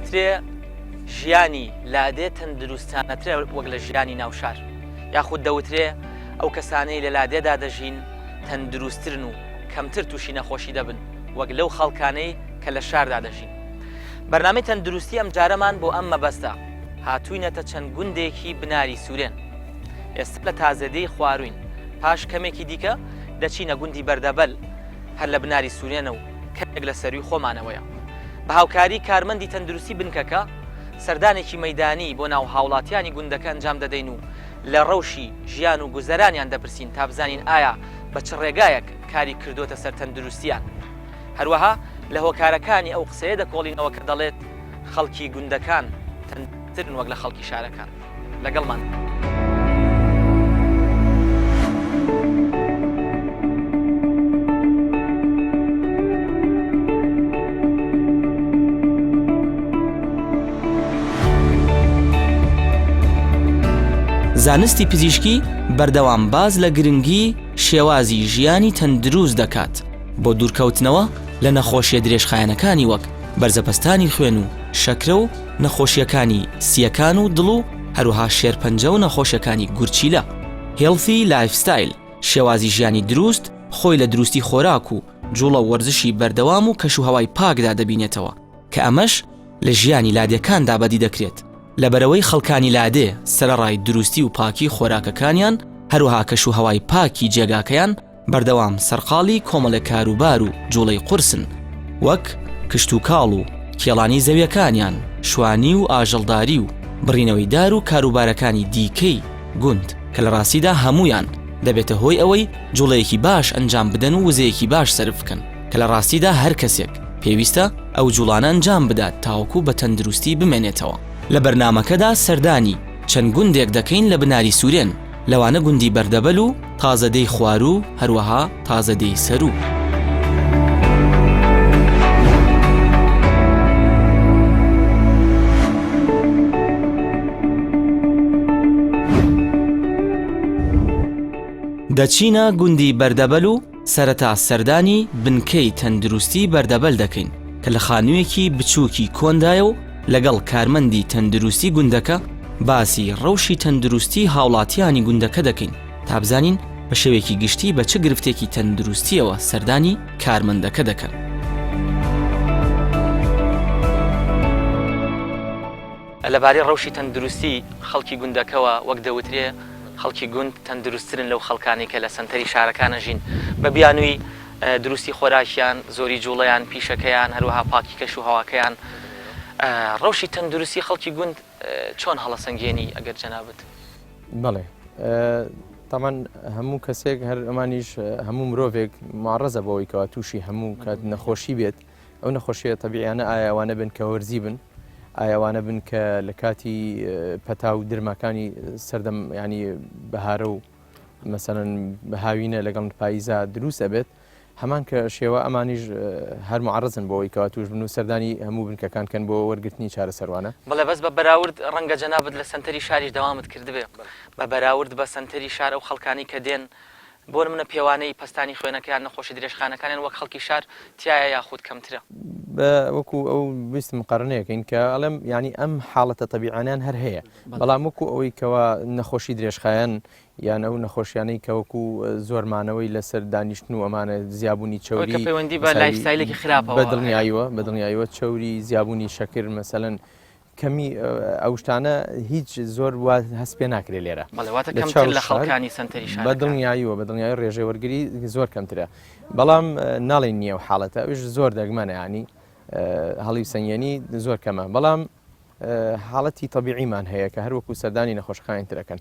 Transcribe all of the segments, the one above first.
دەوترێ ژیانی لادێ تەندروستانەترە وەک لە ژیانی ناوشار یاخود دەوترێ ئەو کەسانەی لە لادێدا دەژین تەندروسترن و کەمتر تووشی نەخۆشی دەبن وەک لەو خەڵکانەی کە لە شاردا دەژین. بەرنامەی تەندروستی ئەم جارەمان بۆ ئەم مەبەستە هاتووینەتە چەند گوندێکی بناری سوورێن. ئێستا لە تازەدەی خواروین، پاش کەمێکی دیکە دەچینە گوندی بەردەبەل هەر لە بناری سوورێنە و کەمێک لە سەروی خۆمانەوەیە. بە هاوکاری کارمەندی تەندروستی بنکەکە سەردانێکی مەیدانی بۆ ناو هاوڵاتیانی گوندەکە ئەنجام دەدەین و لە ڕەوشی ژیان و گوزەرانیان دەپرسین تا بزانین ئایا بە چ ڕێگایەک کاری کردوتە سەر تەندروستیان. هەروەها لە هۆکارەکانی ئەو قسەیە دەکۆڵینەوە کە دەڵێت خەڵکی گوندەکان تەندروسترن وەک لە خەڵکی شارەکان. لەگەڵمان زانستی پزیشکی بەردەوام باز لە گرنگی شێوازی ژیانی تەندروست دەکات بۆ دوورکەوتنەوە لە نەخۆشیە درێژخایەنەکانی وەک بەرزەپەستانی خوێن و شەکرە و نەخۆشیەکانی سیەکان و دڵ و هەروها شێرپەنجە و نەخۆشیەکانی گورچیلە. هێڵثی لایفستایل شێوازی ژیانی دروست خۆی لە دروستی خۆراک و جوڵە وەرزشی بەردەوام و کەشوهەوای پاکدا دەبینێتەوە کە ئەمەش لە ژیانی لادێکاندا بەدی دەکرێت لەبەرەوەی خەڵکانی لادێ سەرەڕای دروستی و پاکی خۆراکەکانیان هەروها کەشوهەوای پاکی جێگاکەیان بەردەوام سەرقاڵی کۆمەڵە کاروبار و جوڵەی قورسن وەک کشت و کاڵ و کێڵانی زەویەکانیان شوانی و ئاژەڵداری و بڕینەوەی دار و کاروبارەکانی دیکەی گوند کە لە ڕاستیدا هەمویان دەبێتە هۆی ئەوەی جوڵەیەکی باش ئەنجام بدەن و وزەیەکی باش سەرف بکەن کە لە ڕاستیدا هەر کەسێک پێویستە ئەو جوڵانە ئەنجام بدات تاوەکو بە تەندروستی بمێنێتەوە. لە بەرنامەکەدا سەردانی چەند گوندێک دەکەین لە بناری سوورێن لەوانە گوندی بەردەبەل و تازەدەی خوارو و هەروەها تازەدەی سەرو. دەچینە گوندی بەردەبەل و سەرەتا سەردانی بنکەی تەندروستی بەردەبەل دەکەین کە لە خانوویەکی بچووکی کۆندایە و لەگەڵ کارمەندی تەندروستی گوندەکە باسی ڕەوشی تەندروستی هاوڵاتیانی گوندەکە دەکەین تا بزانین بە شێوەیەکی گشتی بە چ گرفتێکی تەندروستیەوە سەردانی کارمەندەکە دەکەن. لەبارەی ڕەوشی تەندروستی خەڵکی گوندەکەەوە وەک دەوترێ خەڵکی گوند تەندروسترن لەو خەڵکانی کە لە سەنتەری شارەکانەژین بە بیانووی دروستی خۆراکیان زۆری جوڵەیان پیشەکەیان هەروەها پاکی کەش و هەواکەیان. ڕەوشی تەندروستی خەڵکی گوند چۆن هەڵەسەنگێنی ئەگەر جەنابەت؟ بەڵێ تامان هەموو کەسێک هەر ئەمانیش هەموو مرۆڤێک معڕەزە بەوەی کەوا تووشی هەموو کات نەخۆشی بێت ئەو نەخۆشیە تەبیعیانە ئایاوانە بن کە وەرزی بن ئایاوانە بن کە لە کاتی پەتا و درمەکانی سەردەم ینی بەهارە و مەسەرەن بەهاوینە لەگەڵ پاییزە دروست ئەبێت هەمان کە شێوە ئەمانیش هەر معڕزن بۆەوەی کەوا توش بن و سەردانی هەموو بنکەکان کەن بۆ وەرگرتنی چارەسەروانە. بەڵێ بەس بە بەراورد ڕەنگە جەنابەت لە سەنتەری شاریش دەوامت کردبێ بە بەراورد بە سەنتەری شار ئەو خەڵکانی کە دێن بۆ منە پێوانەی پستانی خوێنەکەیان نەخۆشی درێژخانەکانیان وەک خەڵکی شار تایە یاخود کەمترە. وەکو ئەو ویستم قەرنەیەکەین کە ئەڵێم ینی ئەم حاڵەتە تەبیعانیان هەر هەیە بەڵام وەکو ئەوەی کەوا نەخۆشی درێژخایەن یان ئەو نەخۆشیانەی کە وەکو زۆرمانەوەی لەسەر دانیشتن و ئەمانە زیابوونی چۆری پەیوەندی بە لایفستایلێکی خراپەوە بەدڵنیاییوە چۆری زیابوونی شەکر مەسەلەن کەمی ئەو شتانە هیچ زۆر هەست پێ ناکرێت لێرە لە خەڵکانی سنتەری شار بەدڵنیاییوە ڕێژەی وەرگری زۆر کەمترە بەڵام ناڵێن نییە و حاڵەتە ئەوش زۆر دەگمەنە ینی هەڵی سەنگێنی زۆر کەمە بەڵام حاڵەتی تەبیعیمان هەیە کە هەروەکو سەردانی نەخۆشخانەی ترەکەن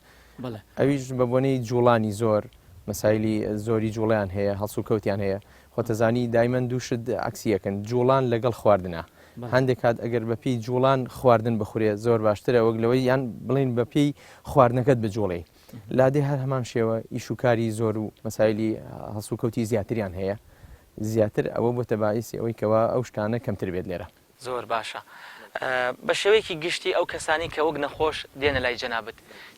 ئەویش بە بۆنەی جوڵانی زۆر مەسایلی زۆری جوڵیان هەیە هەڵسو کەوتیان هەیە خۆتەزانی دایمەن دووشت عکسیەکەن جوڵان لەگەڵ خواردنە هەندێک کات ئەگەر بەپی جوڵان خواردن بخورێت زۆر باشترە وەک لەوەی یان بڵین بەپی خواردنەکەت بجوڵێ لادێ هەر هەمان شێوە ئیشوکاری زۆر و مەسایلی هەڵسو کەوتی زیاتریان هەیە زیاتر ئەوە بۆتە باعیسی ئەوەی کەوا ئەو شتانە کەمتر بێت لێرە. زۆر باشە. بە شێوەیەکی گشتی ئەو کەسانی کە وەک نەخۆش دێنە لای جەنابەت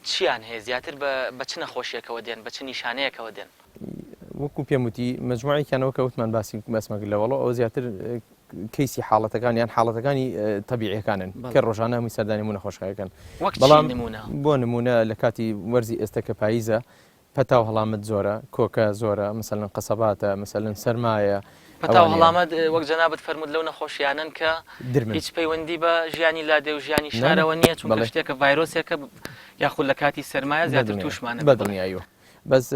چیان هەیە زیاتر بە چ نەخۆشیەکەوە دێن بە چ نیشانەیەکەوە دێن؟ وەکو پێم وتی مەجموعەیەکیانەوە کە وتمان باسمەکرد لەوەڵە ئەو زیاتر کەیسی حاڵەتەکان یان حاڵەتەکانی تەبیعیەکانن کە ڕۆژانە هەمووی سەردانی بوو نەخۆشەکەن بەڵام بۆ نمونە لە کاتی وەرزی ئێستا کە پاییزە پەتاو هەڵامەت زۆرە کۆکە زۆرە مەسەلەن قەسەباتە مەسەلەن سەرمایە پەتاو هەڵامەت وەک جەنابەت فەرموود لەو نەخۆشیانن کە هیچ پەیوەندی بە ژیانی لادێ و ژیانی شارەوە نییە چونکە شتێکە ڤایرۆسێکە یاخود لە کاتی سەرمایە زیاتر تووشمانە بەدڵنیاییوە بەس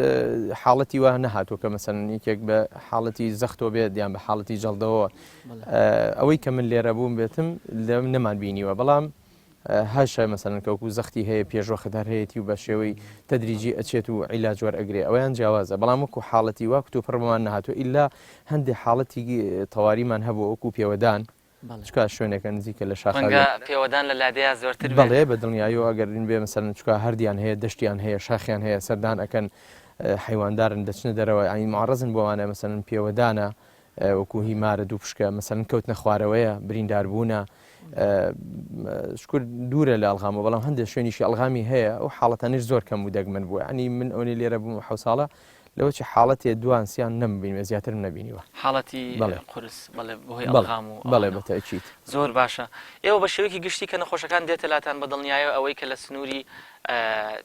حاڵەتی وا نەهاتوو کە مەسەن یەکێک بە حاڵەتی زەختۆ بێت یان بە حاڵەتی جەڵدەوە ئەوەی کە من لێرە بووم بێتم لەم نەمان بینیوە بەڵام هاشە مەسەن کەوکو زەختی هەیە پێشۆخدار هەیەی و بە شێوەی تەدریجی ئەچێت و عیلاج وەرئەگرێ ئەویان جیاوازە بەڵام وەکو حاڵەتی وا کتۆ پڕمان نەهاتوە ئیلا هەندێک حاڵەتی تەواریمان هەبوو وەکو پێوەدان چکا شوێنێکە نزیکە لە شاخەکە پێوەدان لە لادەیە زۆرتر بەڵێ بە دڵنیاییەوە ئەگەرین بێ مەسەن چکا هەردیان هەیە دەشتیان هەیە شاخیان هەیە سەردان ئەکەن حیواندارن دەچنە دەرەوە ئەنی معڕەزن بۆوانە مەسەن پێوەدانە وەکو هیمارە دوو پشکە مەسەن کەوتنە خوارەوەیە برینداربوونە شکر دوورە لە ئەڵغامە بەڵام هەندێک شوێنیشی ئەڵغامی هەیە ئەو حاڵەتانش زۆر کەم و دەگمن بووە ئەنی من ئەوەی لێرە بووم حەوت ساڵە لەوەی حاڵەتێ دوانسییان نەمبینێ زیاتر نەبینیوە حاڵەتی قورس بەڵێ ئەڵغام و بەڵێ بەتەکییت زۆر باشە ئێوە بە شێوەیەکی گشتی کە نەخۆشەکان دێتە لاتان بە دڵنیایە ئەوەی کە لە سنووری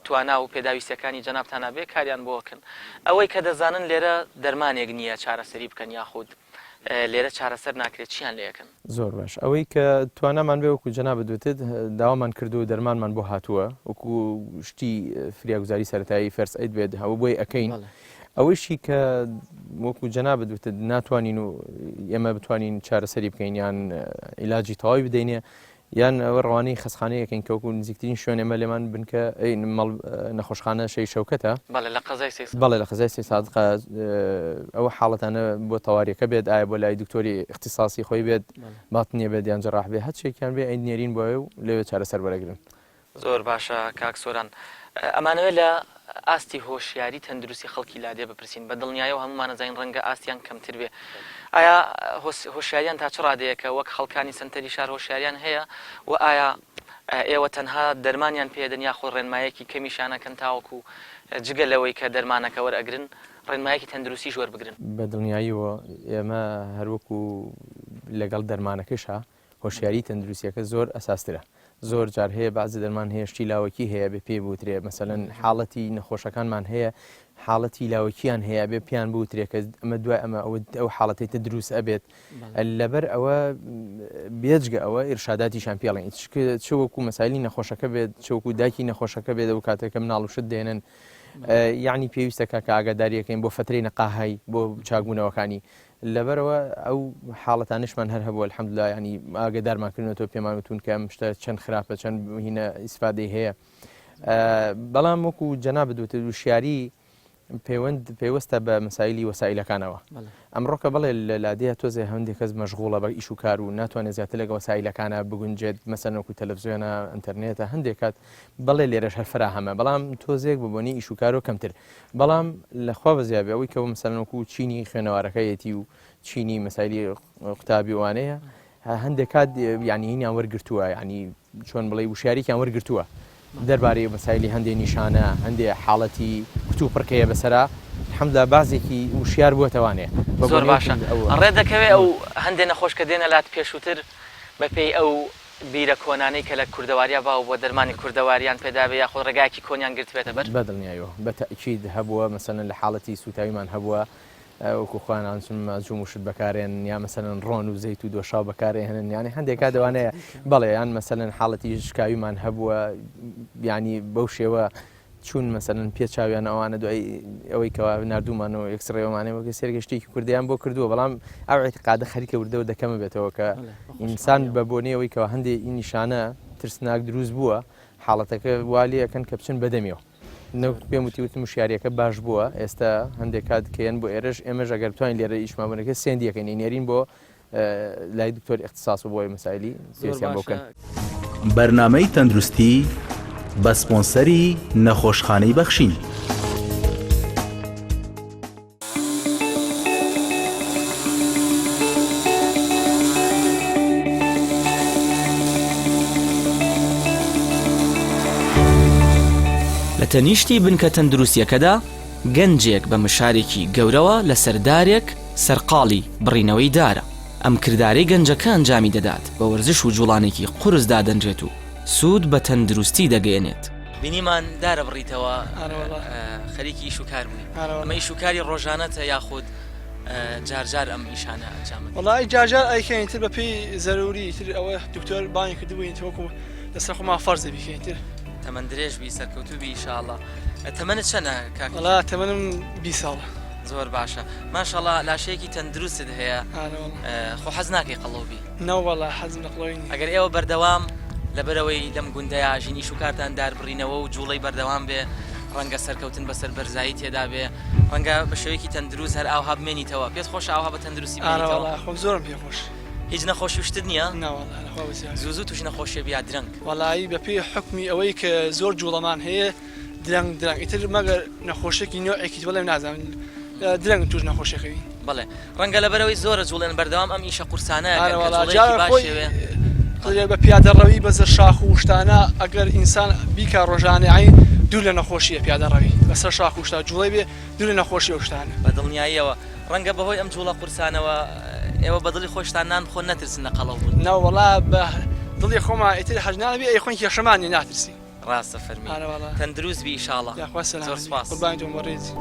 توانا و پێداویستەکانی جەنابتانە بێ کاریان بۆکن ئەوەی کە دەزانن لێرە دەرمانێک نییە چارەسەری بکەن یاخود لێرە چارەسەر ناکرێت چیان لەکەن زۆر باش ئەوەی کە توانامان بێ وەکو جەنابەت دوتت داوامان کردو و دەرمانمان بۆ هاتووە وەکو شتی فریاگوزاری سەرەتایی فەرس ئەید بێت هەوە بۆی ئەەکەین ئەوەیشی کە وەکو جەنابەت دوتت ناتوانین و ئێمە بتوانین چارەسەری بکەین یان عیلاجی تەواوی بدەینێ یان ئەوە ڕوانەی خەسخانەیەکەین کەوەکو نزیکترین شوێن ئێمە لێمان بنکە نەخۆشخانە شەی شەوکەتە بەڵێ لە قەزای سێ سادقە ئەوە حاڵەتانە بۆ تەواریەکە بێت ئایا بۆ لای دکتۆری اختصاصی خۆی بێت باتنیە بێت یان جەراح بێ هەر شتێکیان بێ ئەینێرین بۆ و لەوێ چارەسەر وەرەگرن زۆر باشە کاک سۆران ئەمانەوێت لە ئاستی هۆشیاری تەندروستی خەڵکی لادێ بپرسین بە دڵنیایەوە هەمومان نەزانین ڕەنگە ئاستیان کەمتر بێ ئایا هۆشیاریان تا چ ڕادەیەکە وەک خەڵکانی سنتەری شار هۆشیاریان هەیە و ئایا ئێوە تەنها دەرمانیان پێدەن یاخۆ ڕێنمایەکی کەمیشانەکەن تاوەکو جگە لەوەی کە دەرمانەکە وەرئەگرن ڕێنمایەکی تەندروستی ژۆر بگرن بە دڵنیاییەوە ئێمە هەروەکو لەگەڵ دەرمانەکەشە هۆشیاری تەندروستیەکە زۆر ئەساسترە زۆر جار هەیە بعضی دەرمان هەیە شتی لاوەکی هەیە بێ پێ بوترێ مەسەلەن حاڵەتی نەخۆشەکانمان هەیە حاڵەتی لاوەکییان هەیە بێ پیان بوترێ کە ئەمە دوای ئەمە ئەو حاڵەتێتە دروست ئەبێت لەبەر ئەوە بێجگە ئەوە ئێرشاداتیشان پێڵێن چوەکو مەسایلی نەخۆشەکە بێت چوەکو دایکی نەخۆشەکە بێت ئەو کاتێکە مناڵوشت دێنن یعنی پێویستەکە کە ئاگاداریەکەین بۆ فترەی نەقاهایی بۆ چاکبوونەوەکانی لەبەرەوە ئەو حاڵەتانشمان هەر هەبوو الحەمدوللا ینی ئاگدارمانکردنەوە پێمانوتون کە ئەم شتە چەند خراپە چەند هینە ئیسفادەی هەیە بەڵام وەکو جەنابەت دوتت وشیاری پێوەستە بە مەسایلی وەسایلەکانەوە ئەمڕۆکە بڵێ لە لادەیە تۆزێ هەندێک کەس مەشغوڵە بە ئیش و کار و ناتوانێت زیاتر لەگە وەسایلەکانە بگونجێت مەسەن وەکو تەلەڤیزیۆنە ئینتەرنێتە هەندێک کات بڵێ لێرەش هەر فراهەمە بەڵام تۆزێک ببوونی ئیش و کارۆ کەمتر بەڵام لەخوا بەزیابێ ئەوەی کەەوە مەسەن وەکو چینی خوێنەوارەکەیەتی و چینی مەسایلی قوتابی وانەیە هەندێک کات یعنی هینیان وەرگرتووە ینی چۆن بڵێ وشاریکیان وەرگرتووە دەربارەی مەسایلی هەندێک نیشانە هەندێک حاڵەتی کتوب پڕکەیە بەسەرا حەمدا بازێکی وشیار بووەتەوانێ زۆر باشە ڕێ دەکەوێت ئەو هەندێک نەخۆش کە دێنە لات پێشووتر بەپێی ئەو بیرە کۆنانەی کە لە کوردەواریە باو بۆ دەرمانی کوردەواریان پێدابێ یاخۆ ڕێگایکی کۆنیان گرتبێتە بەر بەدڵنیایەوە بەتەئکید هەبووە مەسەلەن لە حاڵەتی سوتاویمان هەبووە وەکو خوانانچم مەجووم وشت بەکارێن یا مەسەلەن ڕۆن و زەیت و دۆشاو بەکارێنن یانی هەندێکا دەوانەیە بەڵێ یان مەسەلەن حاڵەتی شکاویمان هەبووە ینی بەو شێوە چون مەسەلەن پێ چاویان ئەوانە دوای ئەوەی کەوا نردومان و یەکسڕێوەمانێ وەکە سێرگەشتێکی کوردیان بۆ کردووە بەڵام ئەو ئێعتقادە خەریکە وردەوە دەکەمە بێتەوە کە ئینسان بە بۆنەوەی کەەوە هەندێک این نیشانە ترسناک دروست بووە حاڵەتەکە والی ئەەکەن کە بچن بەدەمیەوە پێم وتیوتم شیارەکە باش بووە ئێستا هەندێک کات کەیان بۆ ئێرەش ئێمەش ئەگەر بتوانین لێرە ئیشمابوونەکە سێندیەکەین نێرین بۆ لای دکتۆری اختصاص و بۆی مەسایلی سیاسیان بۆکەن بەرنامەی تەندروستی بە سپۆنسەری نەخۆشخانەی بەخشین لە تەنیشتی بنکە تەندروستیەکەدا گەنجێک بە مشارێکی گەورەوە لە سەردارێک سەرقاڵی بڕینەوەی دارە ئەم کردارەی گەنجەکان جامی دەدات بە وەرزش و جوڵانێکی قورسدا دەنجێت و سوود بە تەندروستی دەگەێنێت. بینیمان دارە بڕیتەوە خەریکی ئیش و کار بووی ئەمە ئیش و کاری ڕۆژانەتە یاخود جارجار ئەم ئیشانە ئەنجامە وڵی جارجار ئەیکەین تر بە پێی زەروری تر ئەوە دکتۆر بانی کردبووین تۆکو لەسەر خۆما فەرزە بیکەین تر تەمەند درێژ بی سەرکەوتوبی ئینشاءڵڵا تەمەنت چەنە کاک؟ وڵا تەمەنم 20 ساڵە. زۆر باشە ماشەڵڵا لاشەیەکی تەندروست هەیە خۆ حەز ناکەی قەڵەوبی نەوەڵا حەزم لە قڵەوەی ئەگەر ئێوە بەردەوام لەبەرەوەی لەم گوندەیە ژینی شوکارتان داربڕینەوە و جوڵەی بەردەوام بێ ڕەنگە سەرکەوتن بەسەر بەرزایی تێدا بێ ڕەنگە بە شێوەیەکی تەندروست هەر ئاوها بمێنیتەوە پێت خۆش ئاوها بە تەندروستی بێنیتەوە خۆم زۆرم پێ خۆش هیچ نەخۆشی وشتت نییە؟ ناوەڵا زوو توش نەخۆشیە بیا درەنگ وەڵایی بە پێی حکمی ئەوەی کە زۆر جوڵەمان هەیە درەنگ ئیتر مەگەر نەخۆشێکی نوێعێکی وەڵێم نازانم درەنگ توش نەخۆشیەکەوی بڵێ ڕەنگە لەبەرەوەی زۆرە جوڵێن بەردەوام ئەم ئیشە قورسانە بە پیادەڕەوی بەزە شاخ و شتانە ئەگەر ئینسان بیکە ڕۆژانە عین دوو لە نەخۆشیە پیادەڕەوی بەسەر شاخ و شتا جوڵی بێ دوو لە نەخۆشی ئەو شتانە بە دڵنیاییەوە ڕەنگە بەهۆی ئەم جوڵە قورسانەوە ئێوە بە دڵی خۆشتان نان خۆ نەترسن لە قەڵەو بوون ناوەڵا بە دڵی خۆما ئیتر حەجنانە بێ ئەی خۆی کێشەمانی ناترسی ڕاستە فەرمی تەندروست بی ئینشاءڵڵا زۆر سپاس قوربانی تۆ بەڕێزی.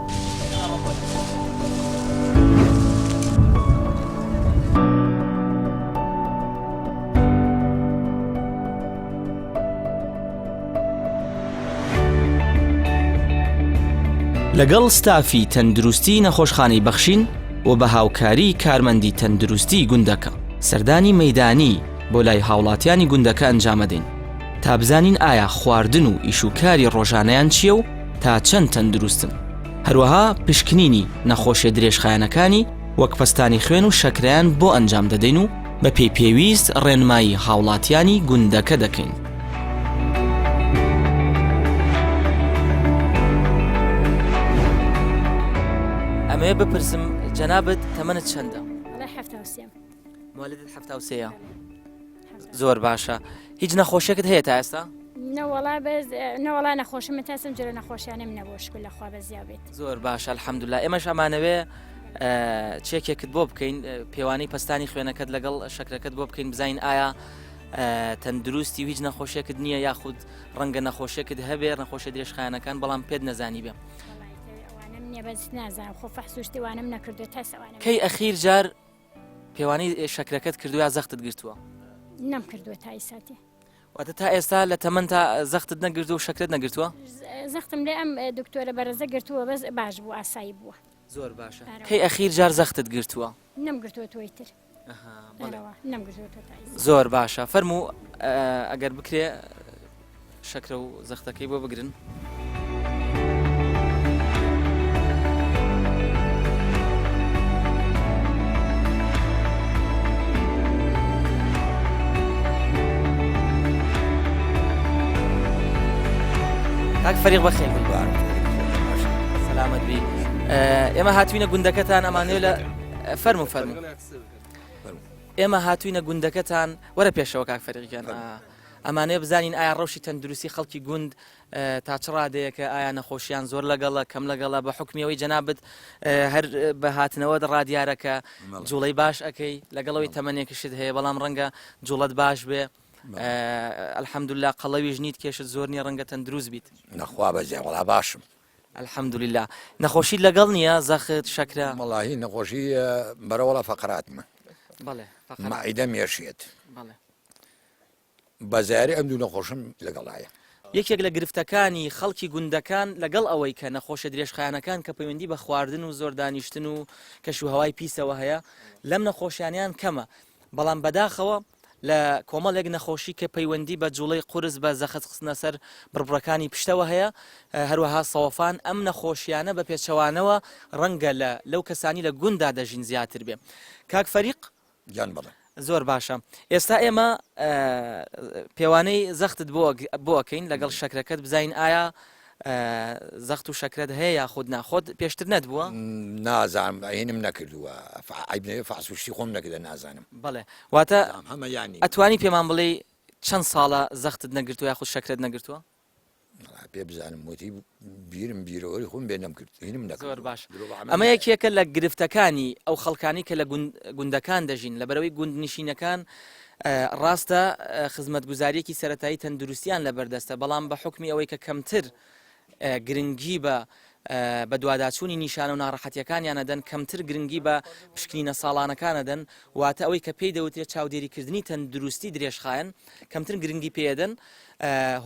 لەگەڵ ستافی تەندروستی نەخۆشخانەی بەخشین و بە هاوکاری کارمەندی تەندروستی گوندەکە سەردانی مەیدانی بۆ لای هاوڵاتیانی گوندەکە ئەنجامەدەین تا بزانین ئایا خواردن و ئیشوکاری ڕۆژانەیان چییە و تا چەند تەندروستن هەروەها پشکنینی نەخۆشیە درێژخایەنەکانی وەک پەستانی خوێن و شەکرەیان بۆ ئەنجام دەدەین و بە پێی پێویست ڕێنمایی هاوڵاتیانی گوندەکە دەکەین. ئەمەیە بپرسم جەنابەت تەمەنت چەندە؟ مولدت 73 زۆر باشە هیچ نەخۆشیەکەت هەیە تا ئێستا؟ نەوەڵا نەخۆشم تاسم جرە نەخۆشیانم نەبۆشکل لەخوا بە زیابێت. زۆر باشە الحەمدوللا ئێمەش ئەمانەوێ چێکێکت بۆ بکەین پێوانەی پەستانی خوێنەکەت لەگەڵ شەکرەکەت بۆ بکەین بزین ئایا تەندروستی هیچ نەخۆشیەکەت نییە یاخود ڕەنگە نەخۆشیەکەت هەبێ نەخۆشیە درێژخایەنەکان بەڵام پێت نەزانی بێ کەی ئەخیر جار پێوانەی شەکرەکەت کردووە زەختت گرتووە؟ نەم کردووە تا ئێساتی. واتە تا ئێستا لە تەمەەن تا زەختت نەگرتو و شەکرت نەگرتووە؟ زەختم لێ ئەم دکتۆرە بەرەزە گرتووە بەس باش بوو ئاسایی بووە. زۆر باشە کەی ئەخیر جار زەختت گرتووە؟ نەمگرتووە تۆی تر زۆر باشە فەرموو ئەگەر بکرێ شەکرە و زەختەکەی بۆ بگرن. کاک فەریق بەخێر سەلامەت بی ئێمە هاتوینە گوندەکەتان ئەمانەوە لە فەرموو ئێمە هاتوینە گوندەکەتان وەرە پێشەوە کاک فەریقیان ئەمانەیە بزانین ئایا ڕەوشی تەندروستی خەڵکی گوند تا چ ڕادەیەکە ئایا نەخۆشییان زۆر لەگەڵە کەم لەگەڵە بە حکمیەوەی جەنابەت هەر بە هاتنەوە ڕادیارەکە جوڵەی باش ئەەکەی لەگەڵەوەی تەمەنێکشت هەیە بەڵام ڕەنگە جوڵەت باش بێ الحەمدوللا قەڵەویش نیت کێشت زۆر نیە ڕەنگە تەندروست بیت نەخوا بەجێ وەڵا باشم الحەمدوللا نەخۆشی لەگەڵ نییە زەخت شەکرە وەڵاهی نەخۆشی بەرەوەڵە فەقراتمە بەڵێ مەعیدە مێشێت بەزاری ئەم دوو نەخۆشم لەگەڵایە یەکێک لە گرفتەکانی خەڵکی گوندەکان لەگەڵ ئەوەی کە نەخۆشە درێژخایەنەکان کە پەیوەندی بە خواردن و زۆر دانیشتن و کەشوهەوای پیسەوە هەیە لەم نەخۆشیانیان کەمە بەڵام بەداخەوە لە کۆمەڵێک نەخۆشی کە پەیوەندی بە جوڵەی قورس بە زەخت خستنە سەر بڕبڕەکانی پشتەوە هەیە هەروەها سەوەفان ئەم نەخۆشیانە بە پێچەوانەوە ڕەنگە لەو کەسانی لە گوندا دەژین زیاتر بێ کاک فەریق گیان بڵێ زۆر باشە ئێستا ئێمە پێوانەی زەختت بۆ ئەکەین لەگەڵ شەکرەکەت بزین ئایا زەخت و شەکرەت هەیە یاخود ناخۆت پێشتر نەتبووە؟ نازانم عینم نەکردووە فاسوشتی خۆم نەکردە نازانم بەڵێ واتە هەمە ینی ئەتوانی پێمان بڵێ چەند ساڵە زەختت نەگرتووە یاخود شەکرەت نەگرتووە؟ پێ بزانم وتی بیرم بیرەوەی خۆم بێ نەمکرد هینم نەکرد زۆر باش ئەمە یەکێکە لە گرفتەکانی ئەو خەڵکانی کە لە گوندەکان دەژین لە بەرەوەی گوندنشینەکان ڕاستە خزمەتگوزاریەکی سەرەتایی تەندروستیان لە بەردەستە بەڵام بە حکمی ئەوەی کە کەمتر گرنگی بە دوواداچوونی نیشانە و ناڕەحەتیەکانیان ئەدەن کەمتر گرنگی بە پشکنینە ساڵانەکان ئەدەن واتە ئەوەی کە پێی دەوترێت چاودێریکردنی تەندروستی درێژخایەن کەمتر گرنگی پێدەن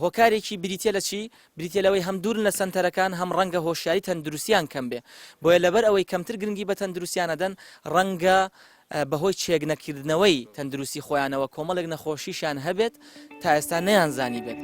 هۆکارێکی بریتە لە چی بریتە لەوەی هەم دوور لە سنتەرەکان هەم ڕەنگە هۆشیاری تەندروستیان کەم بێ بۆیە لەبەر ئەوەی کەمتر گرنگی بە تەندروستیان ئەدەن ڕەنگە بەهۆی چێکنەکردنەوەی تەندروستی خۆیانەوە کۆمەڵێک نەخۆشیشان هەبێت تا ئێستا نەیانزانی بێت.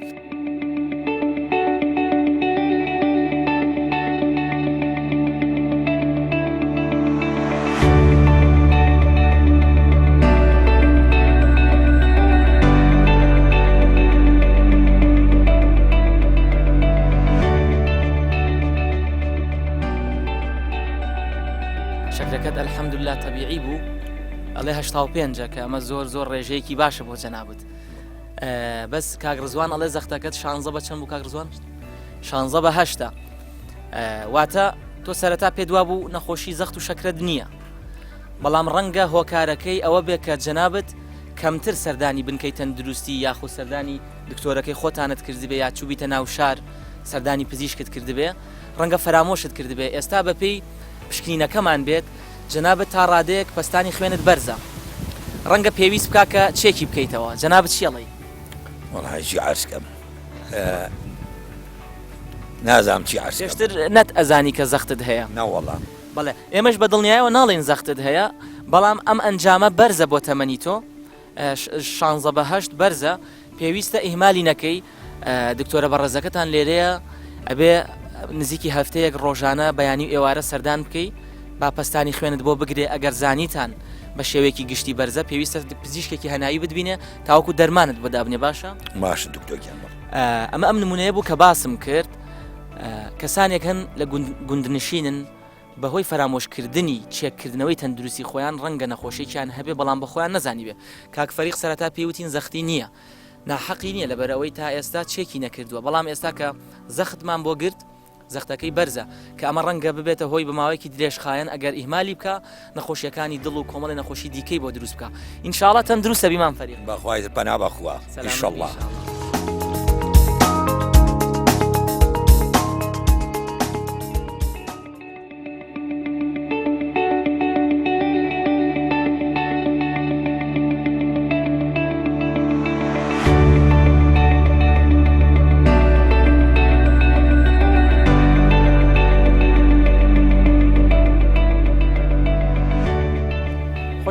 شەکرەکەت ئەلحەمدوللا تەبیعی بوو ئەڵێ 85 کە ئەمە زۆر ڕێژەیەکی باشە بۆ جەنابەت بەس کاگڕزوان ئەڵێ زەختەکەت 16 بە چەند بوو کاگڕزوان 16 بە 8 واتە تۆ سەرەتا پێدوا بوو نەخۆشی زەخت و شەکرت نییە بەڵام ڕەنگە هۆکارەکەی ئەوە بێ کە جەنابەت کەمتر سەردانی بنکەی تەندروستی یاخو سەردانی دکتۆرەکەی خۆتانت کردبێ یا چوبیتە ناو شار سەردانی پزیشکت کردبێ ڕەنگە فەرامۆشت کردبێ ئێستا بەپێی پشکنینەکەمان بێت جەنابەت تا ڕادەیەک پەستانی خوێنت بەرزە ڕەنگە پێویست بکا کە چێکی بکەیتەوە جەنابەت چیڵی وەڵی عرسکەم نازام چی عرس پێشتر نەت ئەزانی کە زەختت هەیە ناوەڵا بەڵێ ئێمەش بە دڵنیایەوە ناڵێن زەختت هەیە بەڵام ئەم ئەنجامە بەرزە بۆ تەمەنی تۆ 16 بە 8 بەرزە پێویستە ئیهمالی نەکەی دکتۆرە بەڕێزەکەتان لێرەیە ئەبێ نزیکی هەفتەیەک ڕۆژانە بەیانی ئێوارە سەردان بکەی با پەستانی خوێنت بۆ بگرێ ئەگەر زانیتان بە شێوەیەکی گشتی بەرزە پێویستە پزیشکێکی هەنایی بتبینێ تاوەکو دەرمانت بەدابنێ باشە باشە دکتۆرگیان ئەمە ئەم نمونەیە بوو کە باسم کرد کەسانێک هەن لە گوندنشینن بەهۆی فەرامۆشکردنی چێککردنەوەی تەندروستی خۆیان ڕەنگە نەخۆشیێکیان هەبێ بەڵام بە خۆیان نەزانی بێ کاک فەریق سەرەتا پێوتین زەختی نییە ناحەقی نییە لەبەرەوەی تا ئێستا چێکی نەکردووە بەڵام ئێستا کە زەختمان بۆ گرت زەختەکەی بەرزە کە ئەمە ڕەنگە ببێتە هۆی بەماوەیەکی درێژخایەن ئەگەر ئیهمالی بکە نەخۆشیەکانی دڵ و کۆمەڵی نەخۆشی دیکەی بۆ دروست بکە ئینشاڵڵا تەندروستە بیمان فەریق بەخوای پەنا بەخوا ئینشاڵڵا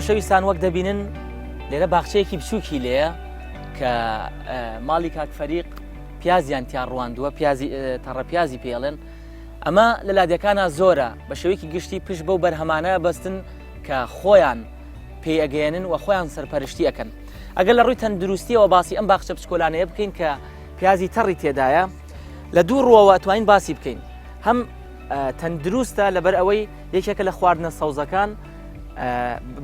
خۆشەویستان وەک دەبینن لێرە باخچەیەکی بچووکی لێیە کە ماڵی کاک فەریق پیازیان تیان ڕواندووە تەڕە پیازی پێڵێن ئەمە لە لادەکانە زۆرە بە شێوەیەکی گشتی پشت بەو بەرهەمانە بەستن کە خۆیان پێی ئەگەێنن و خۆیان سەرپەرشتی ئەکەن ئەگەر لە ڕووی تەندروستیەوە باسی ئەم باخچە بچکۆلانەیە بکەین کە پیازی تەڕی تێدایە لە دوو ڕووەوە توانین باسی بکەین هەم تەندروستە لەبەر ئەوەی یەکێکە لە خواردنە سەوزەکان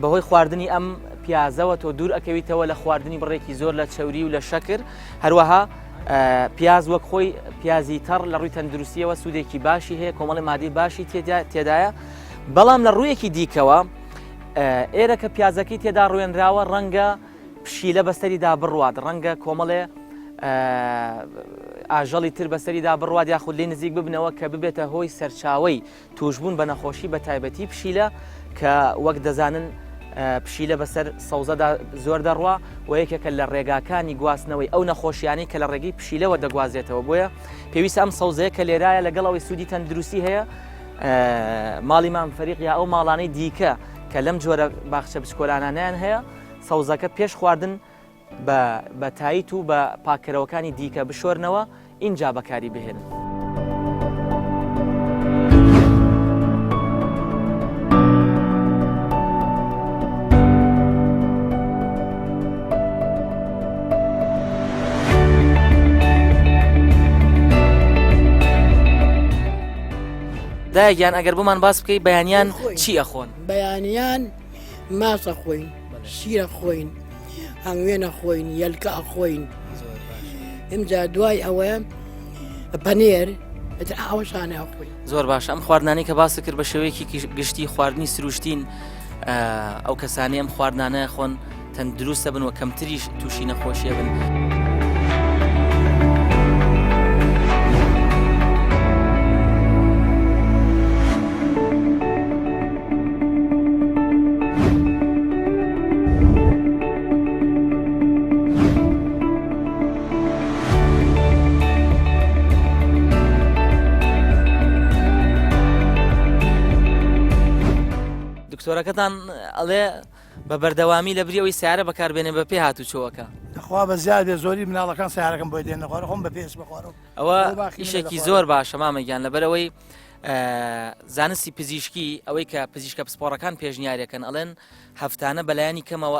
بەهۆی خواردنی ئەم پیازەوە تۆ دوور ئەکەویتەوە لە خواردنی بڕێکی زۆر لە چەوری و لە شەکر هەروەها پیاز وەک خۆی پیازی تەڕ لە ڕووی تەندروستیەوە سوودێکی باشی هەیە کۆمەڵی مادەی باشی تێدایە بەڵام لە ڕوویەکی دیکەوە ئێرە کە پیازەکەی تێدا ڕوێنراوە ڕەنگە پشیلە بەسەریدا بڕوات ڕەنگە کۆمەڵێ ئاژەڵی تر بەسەریدا بڕوات یاخود لێ نزیک ببنەوە کە ببێتە هۆی سەرچاوەی توشبوون بە نەخۆشی بە تایبەتی پشیلە کە وەک دەزانن پشیلە بەسەر سەوزەدا زۆر دەڕوا و یەکێکە لە ڕێگاکانی گواستنەوەی ئەو نەخۆشیانی کە لە ڕێگەی پشیلەوە دەگوازێتەوە بۆیە پێویستە ئەم سەوزەیە کە لێرایە لەگەڵەوەی سوودی تەندروستی هەیە ماڵی مام فەریق یا ئەو ماڵانەی دیکە کە لەم جۆرە باخچە بچکۆلانانیان هەیە سەوزەکە پێش خواردن بە تاییت و بە پاکەرەوەکانی دیکە بشۆرنەوە اینجا بەکاری بهێنن. دایگیان ئەگەر بمان باس بکەی بەیانیان چی ئەخۆن؟ بەیانیان ماسە خۆین، شیرە خۆین، هەنگوێنە خۆین، یەلکە ئەخۆین. ئەمجا دوای ئەوە پەنێر ئەوەشانە ئەوخۆی زۆر باش ئەم خواردنانی کە باسی کرد بە شێوەیەکی گشتی خواردنی سروشتین ئەو کەسانی ئەم خواردنانە خۆن تەندروستە بن و کەمتریش تووشی نەخۆشیە بن. دکتۆرەکەتان ئەڵێ بە بەردەوامی لە بریەوەی سیارە بەکاربێنێ بە پێ هاتوچۆوەکە خوا بە زیاد بێ زۆری مناڵەکان سیارەکەم بۆی دێن نەخۆرە خۆم بە پێس بخۆرم ئەوە ئیشێکی زۆر باشە مامەگیان لەبەرەوەی زانستی پزیشکی ئەوەی کە پزیشکە پسپۆڕەکان پێشنیارەکەن ئەڵێن هەفتانە بەلایانی کەمەوە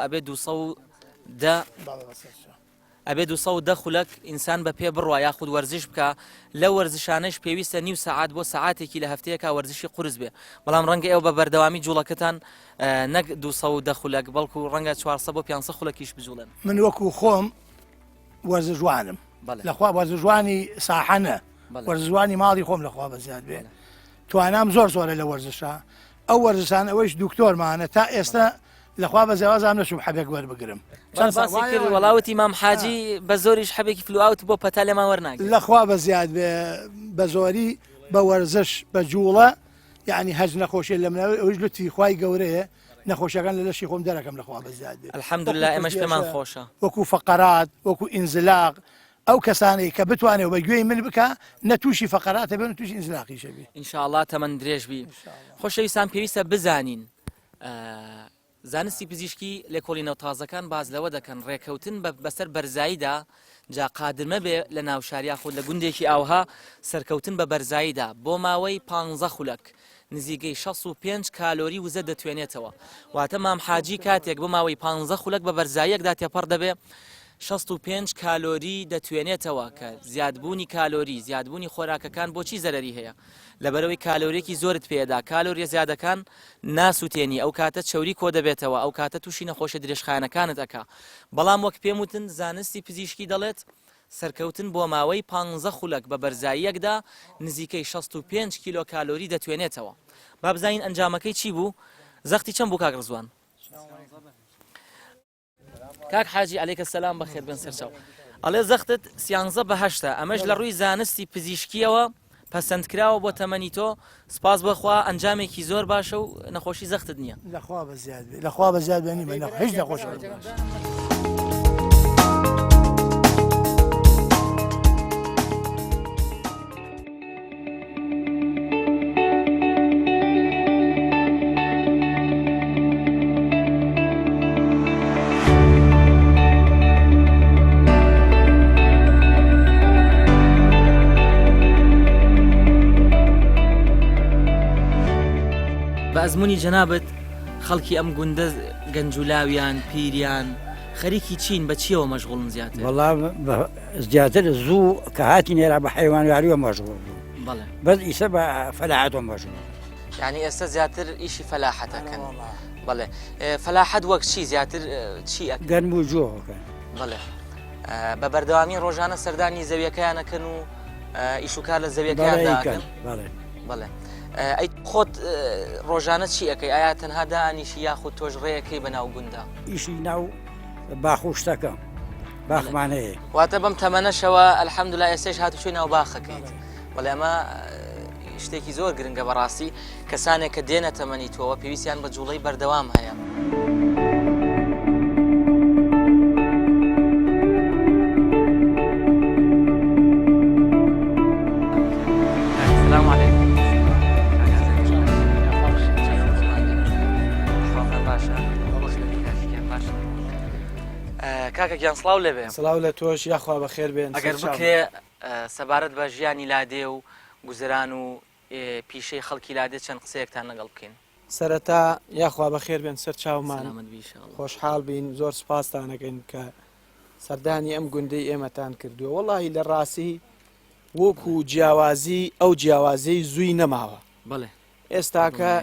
ئەبێ 210 خولەک ئینسان بە پێ بڕوە یاخود وەرزش بکە لە وەرزشانش پێویستە نیو سەعات بۆ سەعاتێکی لە هەفتەیەکە وەرزشی قورس بێ بەڵام ڕەنگە ئێوە بە بەردەوامی جوڵەکەتان نەک 210 خولەک بەڵکو ڕەنگە 400 بۆ 500 خولەکیش بجوڵێن. من وەکو خۆم وەرزشوانم لەخوا وەرزشوانی ساحەنە وەرزشوانی ماڵی خۆم لەخوا بە زیاد بێ توانام زۆر زۆرە لە وەرزشە ئەو وەرزشان ئەوەش دکتۆرمانە تا ئێستا لەخوا بە زێوازام نەچوو حەبێک وەربگرم وەڵاوتی مام حاجی بە زۆریش حەبێکی فلووت بۆ پەتا لێمان وەرناگرێت لەخوا بە زیاد بێ بە زۆری بە وەرزش بە جوڵە یعنی هەج نەخۆشیە لە منەوەی ئەوش لوتی خوای گەورەیە نەخۆشیەکان لە لەشی خۆم دەرەکەم لەخوا بە زیاد بێ الحەمدولله ئێمەش پێمان خۆشە وەکو فەقەرات وەکو ئینزلاق ئەو کەسانەی کە بتوانێت بە گوێی من بکە نەتووشی فەقەراتە بێن تووشی ئینزلاقیشە بێ ئینشاءالله تەمەن درێژ بی خۆشەویستان پێویستە بزانین زانستی پزیشکی لێکۆڵی نەوتازەکان باز لەوە دەکەن ڕێکەوتن بەسەر بەرزاییدا جا قادرمە بێ لە ناوشاریا خۆ لە گوندێکی ئاوها سەرکەوتن بە بەرزاییدا بۆ ماوەی 15 خولەک نزیگەی 65 کالۆری وزە دەتوێنێتەوە واتە مام حاجی کاتێک بۆ ماوەی 15 خولەک بە بەرزاییەکدا تێپەڕ دەبێ 65 کالۆری دەتوێنێتەوە کە زیادبوونی کالۆری زیادبوونی خۆراکەکان بۆچی زەرەری هەیە لەبەرەوەی کالۆریەکی زۆرت پێدا کالۆریە زیادەکان ناسووتێنی ئەو کاتە چەوری کۆ دەبێتەوە ئەو کاتە تووشی نەخۆشە درێژخایەنەکانت ئەکا بەڵام وەک پێم وتن زانستی پزیشکی دەڵێت سەرکەوتن بۆ ماوەی 15 خولەک بە بەرزاییەکدا نزیکەی 65 کیلۆ کالۆری دەتوێنێتەوە با بزانین ئەنجامەکەی چی بوو زەختی چەند بوو کاک ڕزوان کاک حاجی عەلەیکە سەلام بەخێر بن سەرچاو ئەڵێ زەختت 13 بە 8 ئەمەش لە ڕووی زانستی پزیشکیەوە پەسەندکراوە بۆ تەمەنی تۆ سپاس بەخوا ئەنجامێکی زۆر باشە و نەخۆشی زەختت نییە لەخوا بە زیاد بێ لەخوا بە زیاد بێنی بە هیچ نەخۆشە ئەزمموی جەنابەت خەڵکی ئەم گوندە گەنجولاویان پیریان خەریکی چین بە چیەوە مەشغوڵن زیاتر وەڵا زیاتر زوو کە هاتی نێرا بە حیوانواریوە مەشغوڵ بەڵێ بەس ئیسە بە فەلاحەتەوە مەشغوڵ یعنی ئێستا زیاتر ئیشی فەلاحەتەکەن بەڵێ فەلاحەت وەک چی زیاتر چی گەرم و جۆڵەکەن بەڵێ بە بەردەوامی ڕۆژانە سەردانی زەویەکەیانەکەن و ئیشوکار لە زەویەکەیان بەڵێ ئەی خۆت ڕۆژانە چی ئەەکەی ئایا تەنها دانیشی یاخود تۆش ڕێیەکەی بە ناو گوندا ئیشی ناو باخۆشتەکە باخمانەیە واتە بەم تەمەنەشەوە ئەلحەمدولیلا ئێستش هاتوچۆی ناو باخەکەیت وەڵێ ئەمە شتێکی زۆر گرنگە بەڕاستی کەسانێک کە دێنە تەمەنی تۆوە پێویستیان بە جوڵەی بەردەوام هەیە کاکە گیان سڵاو لەبێ سڵاو لە تۆش یاخوا بە خێر بێن ئەگەر بکرێ سەبارەت بە ژیانی لادێ و گوزران و پیشەی خەڵکی لادێ چەند قسەیەکتان لەگەڵ بکەین سەرەتا یاخوا بە خێر بێن سەر چاومان خۆشحاڵ بین زۆر سپاسانەکەین کە سەردانی ئەم گوندەی ئێمەتان کردووە وەڵاهی لە ڕاستی وەکو جیاوازی ئەو جیاوازەی زووی نەماوە بڵێ ئێستاکە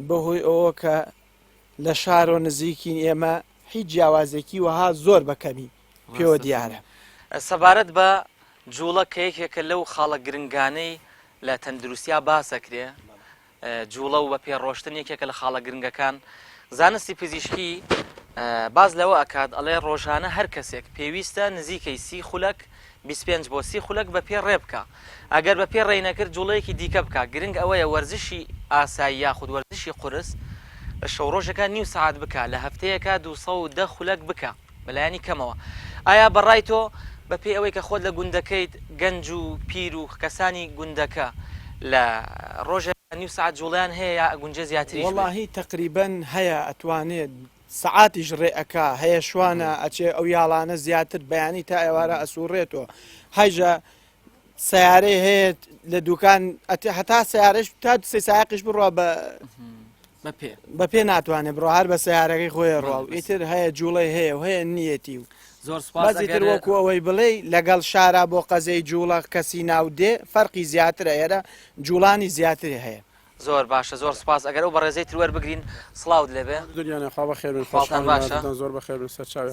بەهۆی ئەوە کە لە شارۆ نزیکین ئێمە هیچ جیاوازێکی وەها زۆر بەکەمی پێوە دیارە سەبارەت بە جوڵە کە یەکێکە لەو خاڵە گرنگانەی لە تەندروستیا باسەکرێ جوڵە و بە پێڕۆشتن یەکێکە لە خاڵە گرنگەکان زانستی پزیشکی باز لەوە ئەکات ئەڵێ ڕۆژانە هەر کەسێک پێویستە نزیکەی 30 خولەک 25 بۆ 30 خولەک بە پێ ڕێ بکە ئەگەر بە پێ ڕێ نەکرد جوڵەیەکی دیکە بکە گرنگ ئەوەیە وەرزشی ئاسایی یاخود وەرزشی قورس لە شەو ڕۆژەکە نیو سعات بکە لە هەفتەیەکە 210 خولەک بکە بەلایانی کەمەوە ئایا بەڕای تۆ بە پێی ئەوەی کە خۆت لە گوندەکەیت گەنج و پیر و کەسانی گوندەکە لە ڕۆژە نیو سعات جوڵیان هەیە یا گونجە زیاتری وڵاهی تقریبەن هەیە ئەتوانێت سعاتیش ڕێئەکە هەیە شوانە ئەچێ ئەو یاڵانە زیاتر بەیانی تا ئێوارە ئەسوڕێتەوە هەیژە سیارەی هەیە لە دوکان هەتا سیارش تا سێ ساقیش بڕۆ بە پێ ناتوانێت بڕۆ هەر بە سیارەکەی خۆی ڕۆڵ ئیتر هەیە جوڵی هەیە و هەیە نیەتی و زۆر سپاسیتر وەکو ئەوەی بڵێ لەگەڵ شارە بۆ قەزەی جوڵە کەسی ناو دێ فەرقی زیاترە ئێرە جوڵانی زیاتری هەیە زۆر باشە زۆر سپاس ئەگەر ئەو بەڕێزەی تروەر بگرین سڵاو لێبێ خاڵتان باشە زۆر بەخێر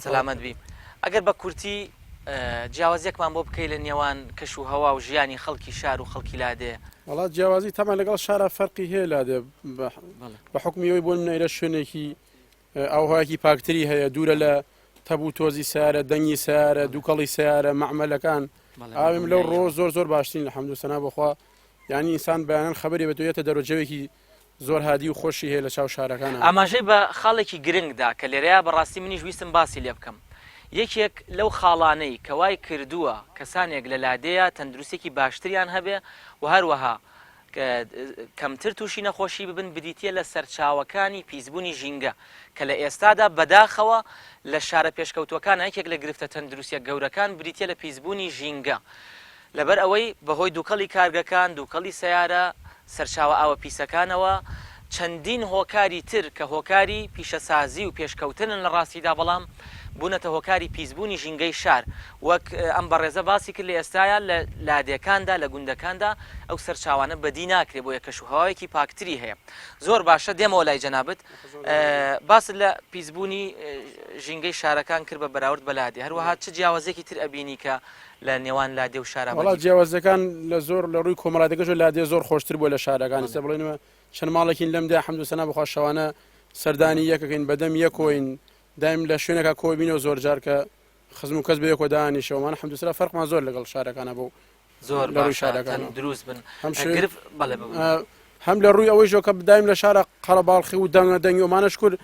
سەلامەت بی ئەگەر بە کورتی جیاوازیەکمان بۆ بکەی لە نێوان کەش و هەوا و ژیانی خەڵکی شار و خەڵکی لادێ وڵات جیاوازی تەمان لەگەڵ شارە فەرقی هەیە لادێ بە حکمیەوەی بۆ منەیرە شوێنێکی ئەوهایەکی پاکتری هەیە دوورە لە تەبوو تۆزی سیارە دەنگی سیارە دووکەڵی سیارە مەعمەلەکان ئاویم لەو ڕۆ زۆر زۆر باشترین لە حەمد و سەنا بخوا یعنی ئینسان بەیانەن خەبەری بێتوێتە دەرەجەوێکی زۆر هادی و خۆشی هەیە لە چاو شارەکانە ئاماژەی بە خاڵێکی گرنگدا کە لێرەیە بەڕاستی منیش ویستم باسی لێ بکەم یەکێک لەو خاڵانەی کەوای کردووە کەسانێک لە لادەیە تەندروستێکی باشتریان هەبێ و هەروەها کەمتر تووشی نەخۆشی ببن بریتە لە سەرچاوەکانی پیسبوونی ژینگە کە لە ئێستادا بەداخەوە لە شارە پێشکەوتوەکان یەکێک لە گرفتە تەندروستیە گەورەکان بریتە لە پیسبوونی ژینگە لەبەر ئەوەی بەهۆی دووکەڵی کارگەکان دووکەڵی سیارە سەرچاوە ئاوە پیسەکانەوە چەندین هۆکاری تر کە هۆکاری پیشەسازی و پێشکەوتنن لە ڕاستیدا بەڵام بوونەتە هۆکاری پیسبوونی ژینگەی شار وەک ئەم بەڕێزە باسی کرد لە ئێستاە لە لادێکاندا لە گوندەکاندا ئەو سەرچاوانە بەدی ناکرێت بۆ یەکەش و هەوایەکی پاکتری هەیە زۆر باشە دێمەوە لای جەنابەت باست لە پیسبوونی ژینگەی شارەکان کرد بە بەراورد بە لادێ هەروەها چ جیاوازێکی تر ئەبینی کە لە نێوان لادێ و شارە وڵات جیاوازەکان لە زۆر لە ڕووی کۆمەڵاتەکەش لادێ زۆر خۆشتر بووە لە شارەکان ئێستا بڵێنەوە چەند ماڵێکین لەمدا حەمد و سەنا بخوا شەوانە سەردانی یەکەکەین بەدەم یەکۆین دایم لە شوێنێکە کۆی بینەوە زۆر جار کە خزم و کەس بە یەکۆ دانیشەوەمان حەمد و سەنا فەرقمان زۆر لەگەڵ شارەکانە بوو زۆر لە ڕووی شارەکان دروست بن هەم لە ڕووی ئەوەی ژۆکە بدایم لە شارە قەڵەباڵخی و دەنگە دەنگی ومانەش کورد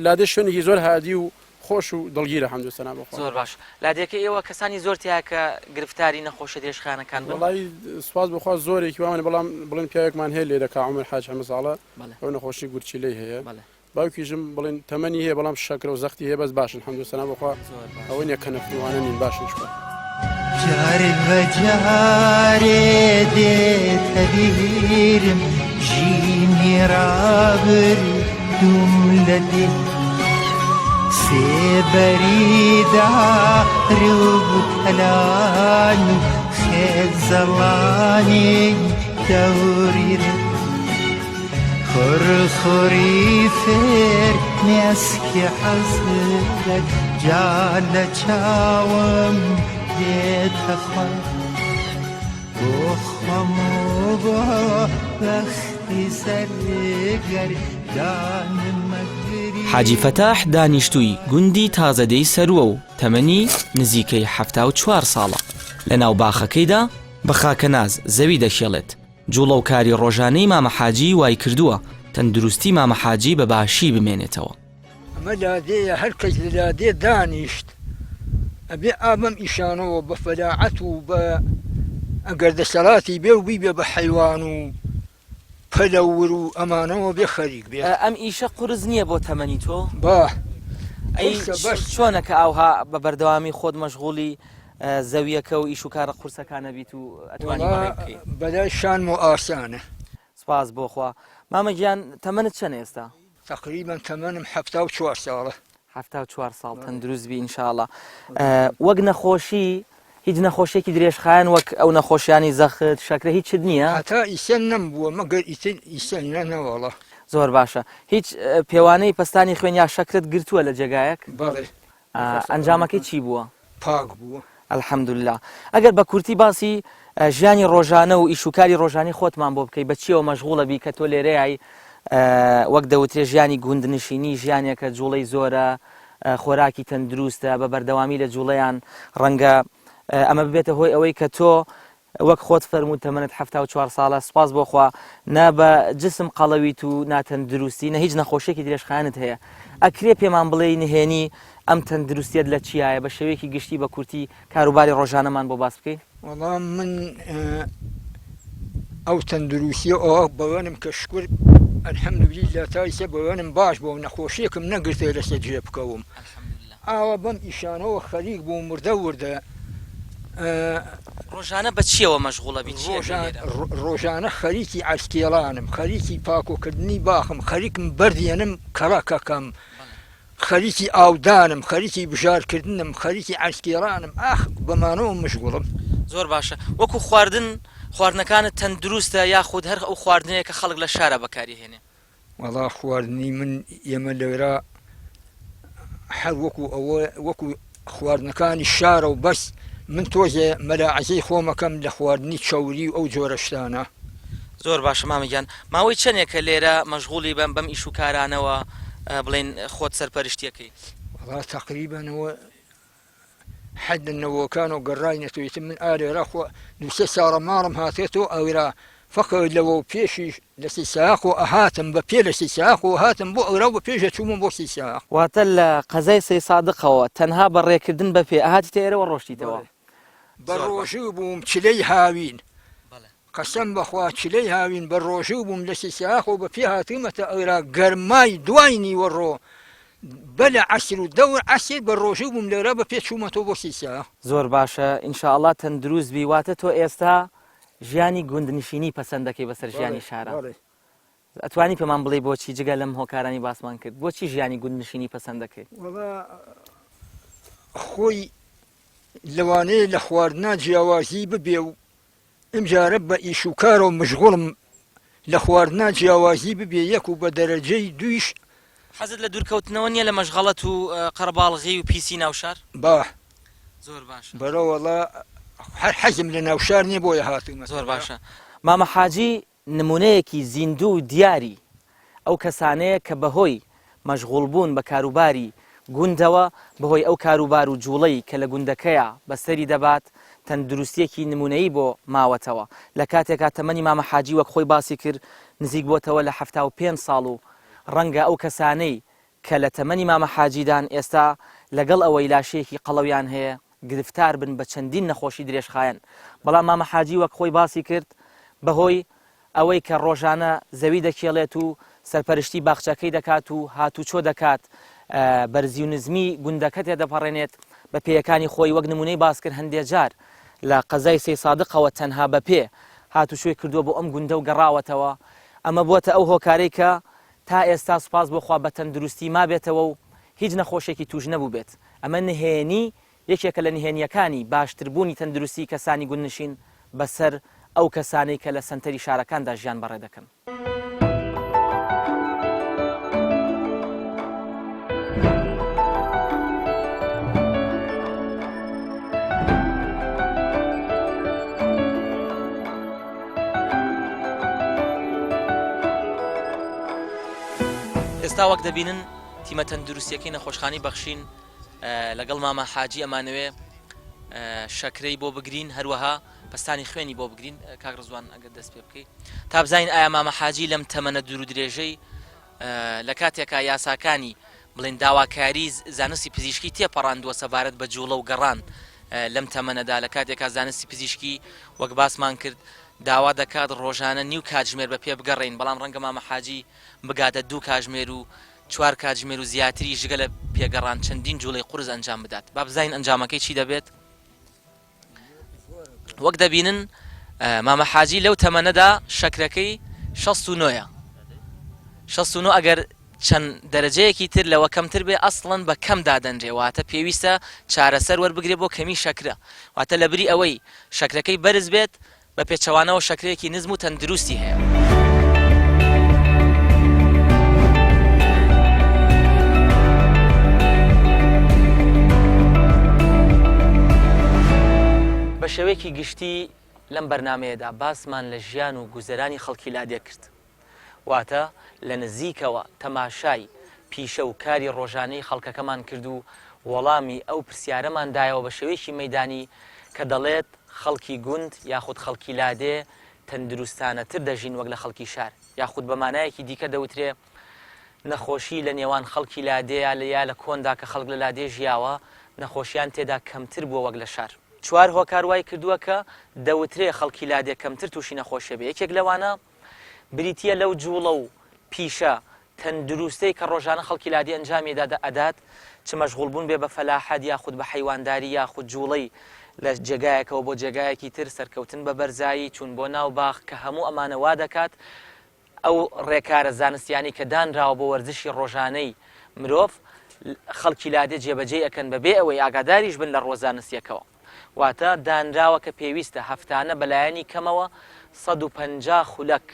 لادێ شوێنێکی زۆر هادی و خۆش و دڵگیرە حەمد و سەنا بخوا زۆر باش لادێکە ئێوە کەسانی زۆر تیا کە گرفتاری نەخۆشە درێژخانەکان وڵی سوپاس بخوا زۆرێکی وانە بەڵام بڵێن پیاوێکمان هەیە لێرە کا عومر حاج حەمەزاڵە ئەو نەخۆشی گورچی لێی هەیە باوکیژم بڵێن تەمەنی هەیە بەڵام شەکرە و زەختی هەیە بەس باشن حەمد و سەنا بخوا ئەوە نییە کە نەفتوانە نین باشن شوە جارێ بە جارێ دێتە بیرم ژینی ڕابردووم لە دێ سێبەریدا ڕوو هەلانی خێت زەڵانی دەوریرە خوڕی فێر نێسکی حەزرەت جا لە چاوم دێتە خوار بۆ خۆم و بۆ بەختی سەرگەردانمەگری حاجی فەتاح دانیشتووی گوندی تازەدەی سەروە و تەمەنی نزیکەی 74 ساڵە لە ناو باخەکەیدا بە خاکەناز زەوی دەشێڵێت جوڵە و کاری ڕۆژانەی مامەحاجی وای کردووە تەندروستی مامەحاجی بە باشی بمێنێتەوە ئەمە لادێیە هەر کەس لە لادێ دانیشت ئەبێ ئابەم ئیشانەوە بە فەداعەت و بە ئەگەر دەسەڵاتی بێ و بیبێ بە حەیوان و پەلەور و ئەمانەوە بێ خەریک بێ ئەم ئیشە قورس نییە بۆ تەمەنی تۆ با ئەی چۆنەکە ئاوها بە بەردەوامی خۆت مەشغوڵی زەویەکە و ئیش و کارە قورسەکانە بیت و ئەتوانی بەلای شان و ئاسانە سپاس بۆخوا مامە گیان تەمەنت چەند ئێستا تقریبا تەمەنم 74 ساڵە 74 ساڵ تەندروست بی ئینشاءڵڵا وەک نەخۆشی هیچ نەخۆشیێکی درێژخایەن وەک ئەو نەخۆشیانی زەخت شەکرە هیچ نییە هەتا ئیسەن نەمبووە مەگەر ئیسەن نەوەڵە زۆر باشە هیچ پێوانەی پستانی خوێن یا شەکرت گرتووە لە جێگایەک بەڵێ ئەنجامەکەی چی بووە پاک بووە ئەلحەمدوللا ئەگەر بە کورتی باسی ژیانی ڕۆژانە و ئیشوکاری ڕۆژانی خۆتمان بۆ بکەی بەچیەوە مەشغوڵە بی کە تۆ لێرەیای وەک دەوترێ ژیانی گوندنشینی ژیانێکە جوڵەی زۆرە خۆراکی تەندروستە بە بەردەوامی لە جوڵەیان ڕەنگە ئەمە ببێتە هۆی ئەوەی کە تۆ وەک خۆت فەرمووت تەمەنت 74 ساڵە سپاس بۆخوا نا بە جسم قەڵەویت و ناتەندروستی نە هیچ نەخۆشیێکی درێژخانت هەیە ئەکرێ پێمان بڵێ نهێنی ئەم تەندروستیت لە چیایە بە شێوەیەکی گشتی بە کورتی کاروباری ڕۆژانەمان بۆ باس بکەیت وەڵام من ئەو تەندروستیە ئەوە بەوێنم کە شکر ئەلحەمدوللیلا تایسە بەوێنم باش بۆ نەخۆشیەکم نەگرتێ لەسەر جێ بکەوم ئاوە بەم ئیشانەوە خەریک بوو مردە وردە ڕۆژانە بە چیەوە مەشغوڵە بی ڕۆژانە خەریکی عەسکێڵانم خەریکی پاکۆکردنی باخم خەریکم بەردێنم کەڕەکەکەم خەریکی ئاودانم خەریکی بژارکردنم خەریکی عەسکێڵانم ئاخ بەمانەوە مشغوڵم زۆر باشە وەکو خواردنەکانت تەندروستە یاخود هەر ئەو خواردنەیە کە خەڵک لە شارە بەکاری هێنێ وەڵا خواردنی من ئێمە لەوێرا هەر وەکو خواردنەکانی شارە و بەس من تۆزێ مەلاعەزەی خۆمەکەم لە خواردنی چاوری و ئەو جۆرە شتانە زۆر باشە مامەگیان ماوەی چەندێکە لێرە مەشغوڵی بەم ئیشوکارانەوە بڵێن خۆت سەرپەرشتیەکەی وڵا تقریبانەوە حەدنەوەکان و گەڕاینەتەوەیتم من ئالێرا خۆ دوسێ ساڵە ماڵم هاتێتەوە ئەوێرا فەقەت لەوە پێشی لە سیساق و ئەهاتم بە پێ لە سیساق و هاتم بۆ ئەورا بە پێشە چوومە بۆ سیساق واتە لە قەزای سەی سادقەوە تەنها بە ڕێکردن بە پێ ئاهاتی تێرەوە ڕۆشتیتەوە بە ڕۆژوو بووم چلەی هاوین قەسەم بەخوا چلەی هاوین بە ڕۆژوو بووم لە سیساق و بە پێ هاتیمەتە ئەورا گەرمای دوای نیوەڕۆ بەلە عەسر و دەور عەسر بە ڕۆژوو بووم لێرە بە پێ چوومەتەوە بۆ سیساق زۆر باشە ئینشاءڵڵا تەندروست بی واتە تۆ ئێستا ژیانی گوندنشینی پەسەند دەکەی بەسەر ژیانی شارە ئەتوانی پێمان بڵێ بۆچی جگە لەم هۆکارانی باسمان کرد بۆچی ژیانی گوندنشینی پەسەند دەکەی خۆی لەوانەیە لە خواردنا جیاوازی ببێ و ئەمجارە بە ئیشوکارە و مشغوڵم لە خواردنا جیاوازی ببێ یەک و بە دەرەجەی دویش حەزت لە دوورکەوتنەوە نییە لە مەشغەڵەت و قەرەباڵغی و پیسی ناوشار با زۆر باشە بەرەوەڵا هەر حەزم لە ناوشار نییە بۆیە هاتوومە زۆر باشە مامە حاجی نمونەیەکی زیندوو و دیاری ئەو کەسانەیە کە بەهۆی مەشغوڵبوون بە کاروباری گوندەوە بەهۆی ئەو کاروبار و جوڵەی کە لە گوندەکەیە بەسەری دەبات تەندروستیەکی نمونەیی بۆ ماوەتەوە لە کاتێکا تەمەنی مامە حاجی وەک خۆی باسی کرد نزیک بۆتەوە لە 75 ساڵ و ڕەنگە ئەو کەسانەی کە لە تەمەنی مامە حاجیدان ئێستا لەگەڵ ئەوەی لاشەیەکی قەڵەویان هەیە گرفتار بن بە چەندین نەخۆشی درێژخایەن بەڵام مامە حاجی وەک خۆی باسی کرد بەهۆی ئەوەی کە ڕۆژانە زەوی دەکێڵێت و سەرپەرشتی باخچەکەی دەکات و هاتوچۆ دەکات بەرزی و نزمی گوندەکە تێدەپەڕێنێت بە پێیەکانی خۆی وەک نمونەی باس کرد هەندێک جار لە قەزای سەی سادقەوە تەنها بە پێ هاتوشوێ کردووە بۆ ئەم گوندە و گەڕاوەتەوە ئەمە بووەتە ئەو هۆکارەی کە تا ئێستا سوپاس بۆخوا بە تەندروستی ما بێتەوە و هیچ نەخۆشێکی توش نەبوو بێت ئەمە نهێنی یەکێکە لە نهێنیەکانی باشتربوونی تەندروستی کەسانی گوندنشین بەسەر ئەو کەسانەی کە لە سەنتەری شارەکاندا ژیان بەڕێ دەکەن. ئێستا وەک دەبینن تیمە تەندروستیەکەی نەخۆشخانی بەخشین لەگەڵ مامە حاجی ئەمانەوێ شەکرەی بۆ بگرین هەروەها پستانی خوێنی بۆ بگرین کاک ڕزوان ئەگەر دەست پێ بکەیت تا بزانین ئایا مامە حاجی لەم تەمەنە دوور و درێژەی لە کاتێکا یاساکانی بڵێن داواکاری زانستی پزیشکی تێپەڕاندووە سەبارەت بە جوڵە و گەڕان لەم تەمەنەدا لە کاتێکا زانستی پزیشکی وەک باسمان کرد داوا دەکات ڕۆژانە نیو کاتژمێر بە پێ بگەڕین بەڵام ڕەنگە مامە حاجی بگاتە 2 کاتژمێر و 4 کاتژمێر و زیاتری ژگە لە پێگەڕان چەندین جوڵەی قورس ئەنجام بدات با بزانین ئەنجامەکەی چی دەبێت. وەک دەبینن مامە حاجی لەو تەمەنەدا شەکرەکەی 69 ئەگەر چەند دەرەجەیەکی تر لەوە کەمتر بێ ئەسڵەن بە کەم دادەنرێ واتە پێویستە چارەسەر وەربگرێ بۆ کەمی شەکرە واتە لەبری ئەوەی شەکرەکەی بەرز بێت بە پێچەوانەوە شەکرەیەکی نزم و تەندروستی هەیە. شێوەیەکی گشتی لەم بەرنمەیەدا باسمان لە ژیان و گوزەرانی خەڵکی لادێ کرد واتە لە نزیکەوە تەماشای پیشە و کاری ڕۆژانەی خەڵکەکەمان کرد و وەڵامی ئەو پرسیارەمان دایەوە بە شێوەیەکی مەیدانی کە دەڵێت خەڵکی گوند یاخود خەڵکی لادێ تەندروستانەتر دەژین وەک لە خەڵکی شار یاخود بەمانایەکی دیکە دەوترێ نەخۆشی لە نێوان خەڵکی لادەیە یا لە کۆندا کە خەڵک لە لادێ ژیاوە نەخۆشیان تێدا کەمتر بووە وەک لە شار چوار هۆکار وای کردووە کە دەوترێ خەڵکی لادێ کەمتر تووشی نەخۆشیە بێ یەکێک لەوانە بریتە لەو جوڵە و پیشە تەندروستەی کە ڕۆژانە خەڵکی لادێ ئەنجامیدا ئەدات چ مەشغوڵبوون بێ بە فەلاحەت یاخود بە حەیوانداری یاخود جوڵەی لە جێگایەکەوە بۆ جێگایەکی تر سەرکەوتن بە بەرزایی چوون بۆ ناو باخ کە هەموو ئەمانە وا دەکات ئەو ڕێکارە زانستیانی کە دانراوە بۆ وەرزشی ڕۆژانەی مرۆڤ خەڵکی لادێ جێبەجێ ئەکەن بەبێ ئەوەی ئاگاداریش بن لە ڕۆزانستیەکەوە واتە دانراوە کە پێویستە هەفتانە بەلایەنی کەمەوە 150 خولەک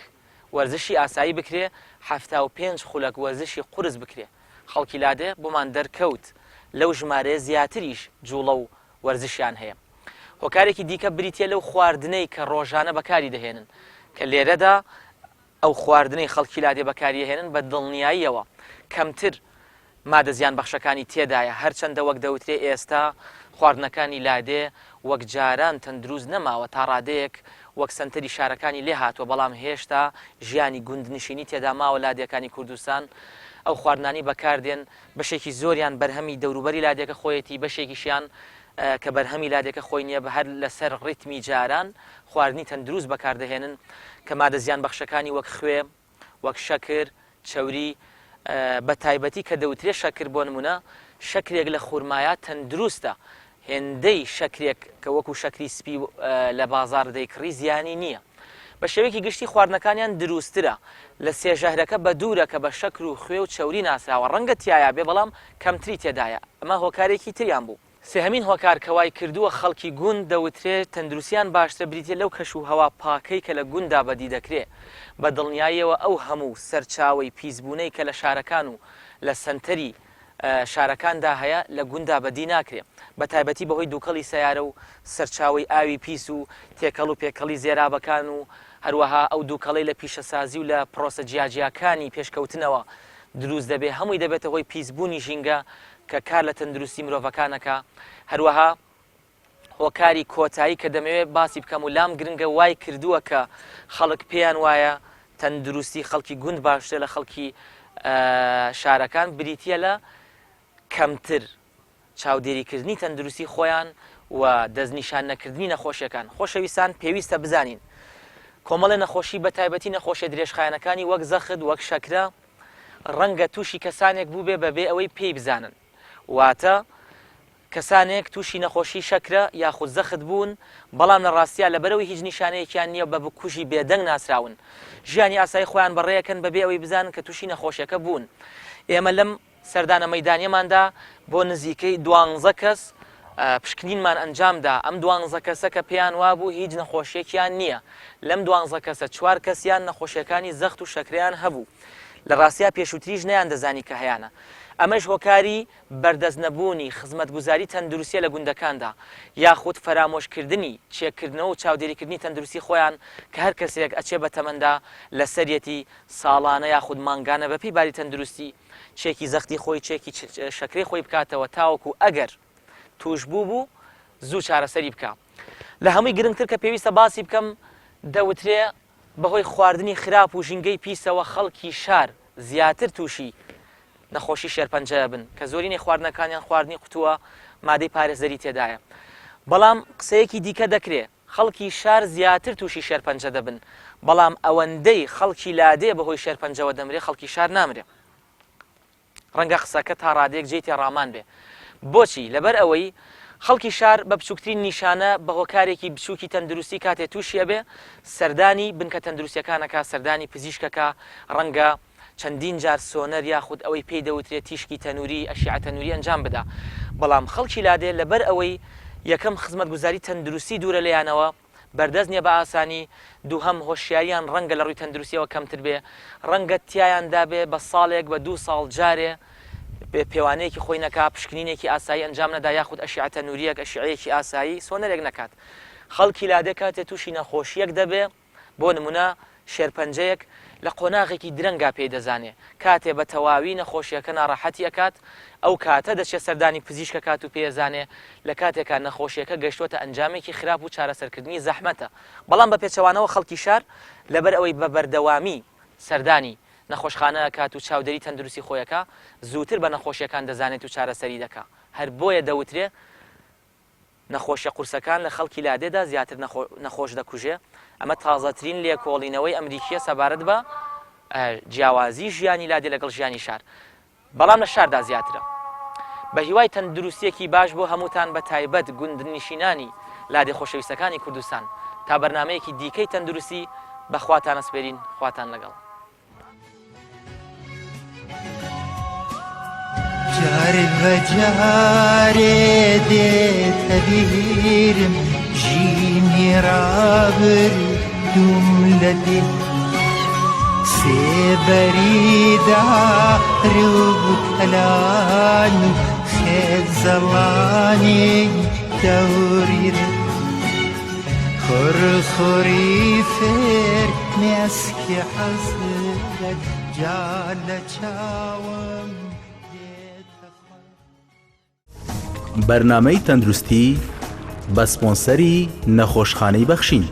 وەرزشی ئاسایی بکرێ 75 خولەک وەرزشی قورس بکرێ خەڵکی لادێ بۆمان دەرکەوت لەو ژمارەیە زیاتریش جوڵە و وەرزشیان هەیە هۆکارێکی دیکە بریتە لەو خواردنەی کە ڕۆژانە بەکاری دەهێنن کە لێرەدا ئەو خواردنەی خەڵکی لادێ بەکاریهێنن بە دڵنیاییەوە کەمتر مادە زیان بەخشەکانی تێدایە هەرچەندە وەک دەوترێ ئێستا خواردنەکانی لادێ وەک جاران تەندروست نەماوە تا ڕادەیەک وەک سنتەری شارەکانی لێ هاتووە بەڵام هێشتا ژیانی گوندنشینی تێدا ماوە لادێکانی کوردستان ئەو خواردنانی بەکاردێن بەشێکی زۆریان بەرهەمی دەوروبەری لادێکە خۆیەتی بەشێکیشیان کە بەرهەمی لادێکە خۆی نییە بە هەر لەسەر ڕیتمی جاران خواردنی تەندروست بەکاردەهێنن کە مادە زیان بەخشەکانی وەک خوێ وەک شەکر چەوری بە تایبەتی کە دەوترێ شەکر بۆ نمونە شەکرێک لە خورمایە تەندروستە هێندەی شەکرێک کە وەکو شەکری سپی لە بازار دەیکڕی زیانی نییە بە شێوەیەکی گشتی خواردنەکانیان دروسترە لە سێژەهرەکە بە دوورە کە بە شەکر و خوێ و چەوری ناسراوە ڕەنگە تایە بێ بەڵام کەمتری تێدایە ئەمە هۆکارێکی تریان بوو سێهەمین هۆکار کەوای کردووە خەڵکی گوند دەوترێت تەندروستیان باشتر بریتە لەو کەش و هەوا پاکەی کە لە گوندا بەدی دەکرێت بە دڵنیاییەوە ئەو هەموو سەرچاوی پیسبوونەی کە لە شارەکان و لە سنتەری شارەکاندا هەیە لە گوندا بەدی ناکرێت بە تایبەتی بەهۆی دووکەڵی سەیارە و سەرچاوی ئاوی پیس و تێکەڵ و پێکەڵی زێرابەکان و هەروەها ئەو دووکەڵی لە پیشەسازی و لە پرۆسە جیاجیاکانی پێشکەوتنەوە دروست دەبێت هەمووی دەبێتە هۆی پیسبوونی ژینگە کە کار لە تەندروستی مرۆڤەکانەکە هەروەها هۆکاری کۆتایی کە دەمەوێت باسی بکەم و لام گرنگە وای کردووە کە خەڵک پێیان وایە تەندروستی خەڵکی گوند باشتر لە خەڵکی شارەکان بریتە لە کەمتر چاودێریکردنی تەندروستی خۆیان و دەستنیشان نەکردنی نەخۆشیەکان خۆشەویستان پێویستە بزانین کۆمەڵی نەخۆشی بە تایبەتی نەخۆشیە درێژخایەنەکانی وەک زەخت وەک شەکرە ڕەنگە تووشی کەسانێک بوو بێ بەبێ ئەوەی پێی بزانن واتە کەسانێک تووشی نەخۆشی شەکرە یاخود زەخت بوون بەڵام لە ڕاستیە لەبەرەوەی هیچ نیشانەیەکیان نییە بە بکوژی بێدەنگ ناسراون ژیانی ئاسایی خۆیان بەڕێیەکەن بەبێ ئەوەی بزانن کە تووشی نەخۆشیەکە بوون ئێمە لەم سەردانە مەیدانیەماندا بۆ نزیکەی 12 کەس پشکنینمان ئەنجامدا ئەم 12 کەسە کە پێیان وابوو هیچ نەخۆشیێکیان نییە لەم 12 کەسە 4 کەسیان نەخۆشیەکانی زەخت و شەکریان هەبوو لە ڕاستیا پێشووتریش نەیان دەزانی کە هەیەە ئەمەش هۆکاری بەردەست نەبوونی خزمەتگوزاری تەندروستیە لە گوندەکاندا یاخود فەرامۆشکردنی چێکردنەوە و چاودێریکردنی تەندروستی خۆیان کە هەر کەسێک ئەچێ بە تەمەندا لە سەرەتی ساڵانە یاخود مانگانە بەپی باری تەندروستی چێکی زەختی خۆی چێکی شەکرەی خۆی بکاتەوە تاوەکو ئەگەر توش بوو زوو چارەسەری بکە لە هەمووی گرنگتر کە پێویستە باسی بکەم دەوترێ بەهۆی خواردنی خراپ و ژینگەی پیسەوە خەڵکی شار زیاتر تووشی نەخۆشی شێرپەنجە بن کە زۆرینەی خواردنەکانیان خواردنی قوتووە مادەی پارێزەری تێدایە بەڵام قسەیەکی دیکە دەکرێت خەڵکی شار زیاتر تووشی شێرپەنجە دەبن بەڵام ئەوەندەی خەڵکی لادێ بەهۆی شێرپەنجەوە دەمرێ خەڵکی شار نامرێ ڕەنگە قسەکە تا ڕادێک جێی تێڕامان بێ بۆچی لەبەر ئەوەی خەڵکی شار بە بچووکترین نیشانە بە هۆکارێکی بچووکی تەندروستی کاتێ تووشیە بێ سەردانی بنکە تەندروستیەکانەکە سەردانی پزیشکەکە ڕەنگە چەندین جار سۆنەر یاخود ئەوەی پێی دەوترێت تیشکی تەنووری ئەشیعە تەنووری ئەنجام بدە بەڵام خەڵکی لادێ لەبەر ئەوەی یەکەم خزمەتگوزاری تەندروستی دوورە لەیانەوە بەردەست نیە بە ئاسانی دووهەم هۆشیاریان ڕەنگە لە ڕووی تەندروستیەوە کەمتر بێ ڕەنگە تیایاندا بێ بە ساڵێک بە 2 ساڵ جارێ پێوانەیەکی خۆی نەکا پشکنینێکی ئاسایی ئەنجام نەدا یاخود ئەشیعە تەنووریەک ئەشیعەیەکی ئاسایی سۆنەرێک نەکات خەڵکی لادێ کاتێ تووشی نەخۆشیەک دەبێ بۆ نمونە شێرپەنجەیەک لە قۆناغێکی درەنگا پێی دەزانێ کاتێ بە تەواوی نەخۆشیەکە ناڕەحەتی ئەکات ئەو کاتە دەچێت سەردانی پزیشکە کات و پێزانێ لە کاتێکا نەخۆشیەکە گەشتوتە ئەنجامێکی خراپ و چارەسەرکردنی زەحمەتە بەڵام بە پێچەوانەوە خەڵکی شار لەبەر ئەوەی بە بەردەوامی سەردانی نەخۆشخانە کات و چاودێری تەندروستی خۆیەکە زووتر بە نەخۆشیەکان دەزانێت و چارەسەری دەکا هەر بۆیە دەوترێ نەخۆشیە قورسەکان لە خەڵکی لادێدا زیاتر نەخۆش دەکوژێ ئەمە تازەترین لێکۆڵینەوەی ئەمریکیە سەبارەت بە جیاوازی ژیانی لادێ لەگەڵ ژیانی شار بەڵام لە شاردا زیاترە بە هیوای تەندروستیەکی باش بۆ هەمووتان بە تایبەت گوندنشینانی لادێ خۆشەویستەکانی کوردستان تا بەرنامەیەکی دیکەی تەندروستی بەخواتان ئەسپێرین خواتان لەگەڵ جارێک بە جارێ دێتە بیرم ژینی ڕابردووم لە دێ سێبەریدا ڕوو هەلان و خێزەڵانی دەوریرە خۆڕخۆری فێر مێسکی حەزرەت جا لە چاوم بەرنامەی تەندروستی بە سپۆنسەری نەخۆشخانەی بەخشین